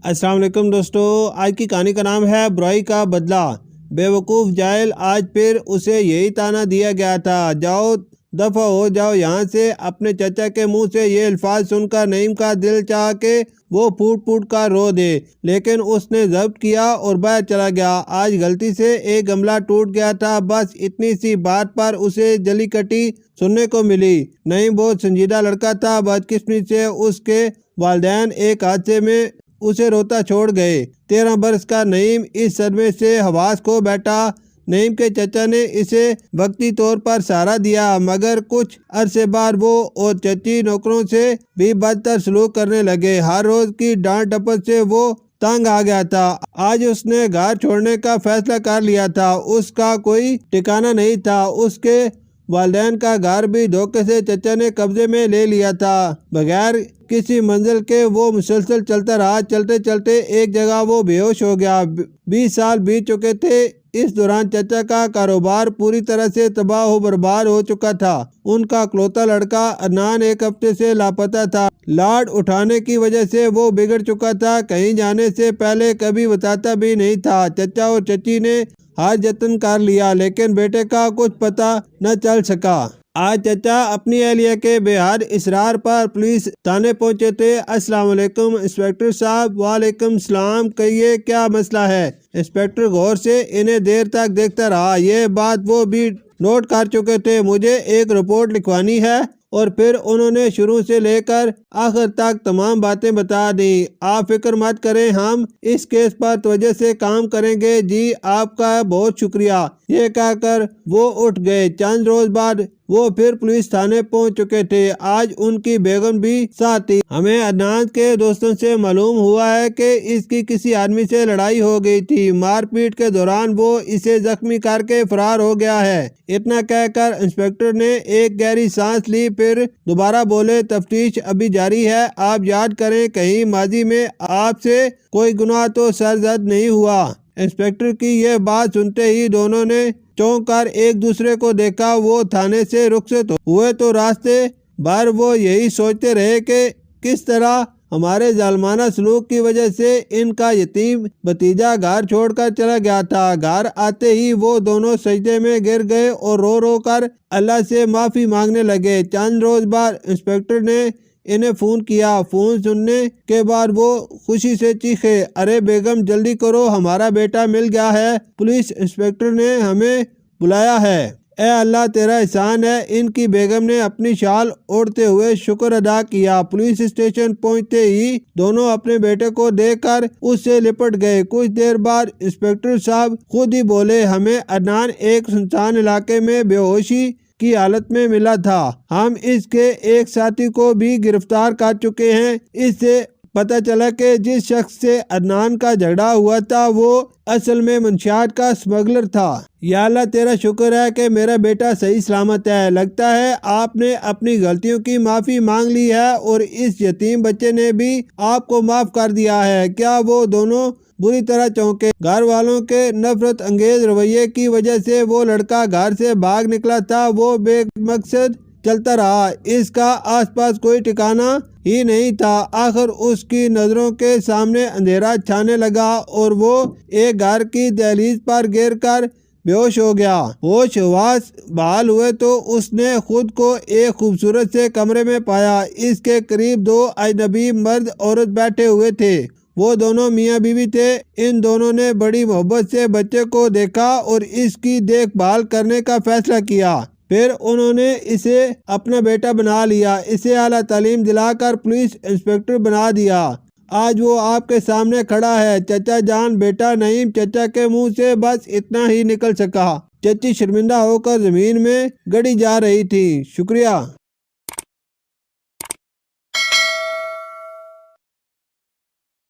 السلام علیکم دوستو، آج کی کہانی کا نام ہے برائی کا بدلہ۔ بیوقوف جاہل، آج پھر اسے یہی طعنہ دیا گیا تھا، جاؤ دفع ہو جاؤ یہاں سے۔ اپنے چچا کے منہ سے یہ الفاظ سن کر نعیم کا دل چاہا کہ وہ پھوٹ پھوٹ کر رو دے، لیکن اس نے ضبط کیا اور باہر چلا گیا۔ آج غلطی سے ایک گملہ ٹوٹ گیا تھا، بس اتنی سی بات پر اسے جلی کٹی سننے کو ملی۔ نعیم بہت سنجیدہ لڑکا تھا، بدقسمتی سے اس کے والدین ایک حادثے میں اسے روتا چھوڑ گئے۔ 13 برس کا نعیم اس صدمے سے حواس کھو بیٹھا۔ نعیم کے چچا نے اسے وقتی طور پر سہارا دیا، مگر کچھ عرصے بعد وہ اور چچی نوکروں سے بھی بدتر سلوک کرنے لگے۔ ہر روز کی ڈانٹ ڈپٹ سے وہ تنگ آ گیا تھا۔ آج اس نے گھر چھوڑنے کا فیصلہ کر لیا تھا۔ اس کا کوئی ٹھکانہ نہیں تھا۔ اس کے والدین کا گھر بھی دھوکے سے چچا نے قبضے میں لے لیا تھا۔ بغیر کسی منزل کے وہ مسلسل چلتا رہا۔ چلتے چلتے ایک جگہ وہ بے ہوش ہو گیا۔ 20 سال بیت چکے تھے۔ اس دوران چچا کا کاروبار پوری طرح سے تباہ و برباد ہو چکا تھا۔ ان کا اکلوتا لڑکا عدنان ایک ہفتے سے لاپتہ تھا۔ لاڈ اٹھانے کی وجہ سے وہ بگڑ چکا تھا، کہیں جانے سے پہلے کبھی بتاتا بھی نہیں تھا۔ چچا اور چچی نے ہر جتن کر لیا، لیکن بیٹے کا کچھ پتہ نہ چل سکا۔ آج چچا اپنی اہلیہ کے بے حد اصرار پر پولیس تھانے پہنچے تھے۔ السلام علیکم انسپکٹر صاحب۔ وعلیکم السلام، کہیے کیا مسئلہ ہے؟ انسپکٹر غور سے انہیں دیر تک دیکھتا رہا۔ یہ بات وہ بھی نوٹ کر چکے تھے۔ مجھے ایک رپورٹ لکھوانی ہے۔ اور پھر انہوں نے شروع سے لے کر آخر تک تمام باتیں بتا دیں۔ آپ فکر مت کریں، ہم اس کیس پر توجہ سے کام کریں گے۔ جی آپ کا بہت شکریہ، یہ کہہ کر وہ اٹھ گئے۔ چند روز بعد وہ پھر پولیس تھانے پہنچ چکے تھے۔ آج ان کی بیگم بھی ساتھ تھی۔ ہمیں عدنان کے دوستوں سے معلوم ہوا ہے کہ اس کی کسی آدمی سے لڑائی ہو گئی تھی۔ مار پیٹ کے دوران وہ اسے زخمی کر کے فرار ہو گیا ہے۔ اتنا کہہ کر انسپکٹر نے ایک گہری سانس لی، پھر دوبارہ بولے، تفتیش ابھی جاری ہے۔ آپ یاد کریں کہیں ماضی میں آپ سے کوئی گناہ تو سرزد نہیں ہوا۔ انسپکٹر کی یہ بات سنتے ہی دونوں نے چونک کر ایک دوسرے کو دیکھا۔ وہ تھانے سے رخصت ہوئے تو راستے بھر وہ یہی سوچتے رہے کہ کس طرح ہمارے ظالمانہ سلوک کی وجہ سے ان کا یتیم بھتیجا گھر چھوڑ کر چلا گیا تھا۔ گھر آتے ہی وہ دونوں سجدے میں گر گئے اور رو رو کر اللہ سے معافی مانگنے لگے۔ چند روز بعد انسپکٹر نے انہیں فون کیا۔ فون سننے کے بعد وہ خوشی سے چیخے، ارے بیگم جلدی کرو، ہمارا بیٹا مل گیا ہے، پولیس انسپکٹر نے ہمیں بلایا ہے۔ اے اللہ تیرا احسان ہے۔ ان کی بیگم نے اپنی شال اوڑھتے ہوئے شکر ادا کیا۔ پولیس اسٹیشن پہنچتے ہی دونوں اپنے بیٹے کو دیکھ کر اس سے لپٹ گئے۔ کچھ دیر بعد انسپکٹر صاحب خود ہی بولے، ہمیں عدنان ایک سنسان علاقے میں بے ہوشی کی حالت میں ملا تھا۔ ہم اس کے ایک ساتھی کو بھی گرفتار کر چکے ہیں۔ اس سے پتہ چلا کہ جس شخص سے عدنان کا جھگڑا ہوا تھا وہ اصل میں منشیات کا اسمگلر تھا۔ یا اللہ تیرا شکر ہے کہ میرا بیٹا صحیح سلامت ہے۔ لگتا ہے آپ نے اپنی غلطیوں کی معافی مانگ لی ہے اور اس یتیم بچے نے بھی آپ کو معاف کر دیا ہے۔ کیا وہ دونوں بری طرح چونکے؟ گھر والوں کے نفرت انگیز رویے کی وجہ سے وہ لڑکا گھر سے بھاگ نکلا تھا۔ وہ بے مقصد چلتا رہا، اس کا آس پاس کوئی ٹھکانہ ہی نہیں تھا۔ آخر اس کی نظروں کے سامنے اندھیرا چھانے لگا اور وہ ایک گھر کی دہلیز پر گر کر بے ہوش ہو گیا۔ ہوش حواس بحال ہوئے تو اس نے خود کو ایک خوبصورت سے کمرے میں پایا۔ اس کے قریب 2 اجنبی مرد عورت بیٹھے ہوئے تھے۔ وہ دونوں میاں بیوی تھے۔ ان دونوں نے بڑی محبت سے بچے کو دیکھا اور اس کی دیکھ بھال کرنے کا فیصلہ کیا۔ پھر انہوں نے اسے اپنا بیٹا بنا لیا۔ اسے اعلیٰ تعلیم دلا کر پولیس انسپکٹر بنا دیا۔ آج وہ آپ کے سامنے کھڑا ہے۔ چچا جان بیٹا نعیم۔ چچا کے منہ سے بس اتنا ہی نکل سکا۔ چچی شرمندہ ہو کر زمین میں گڑی جا رہی تھی۔ شکریہ۔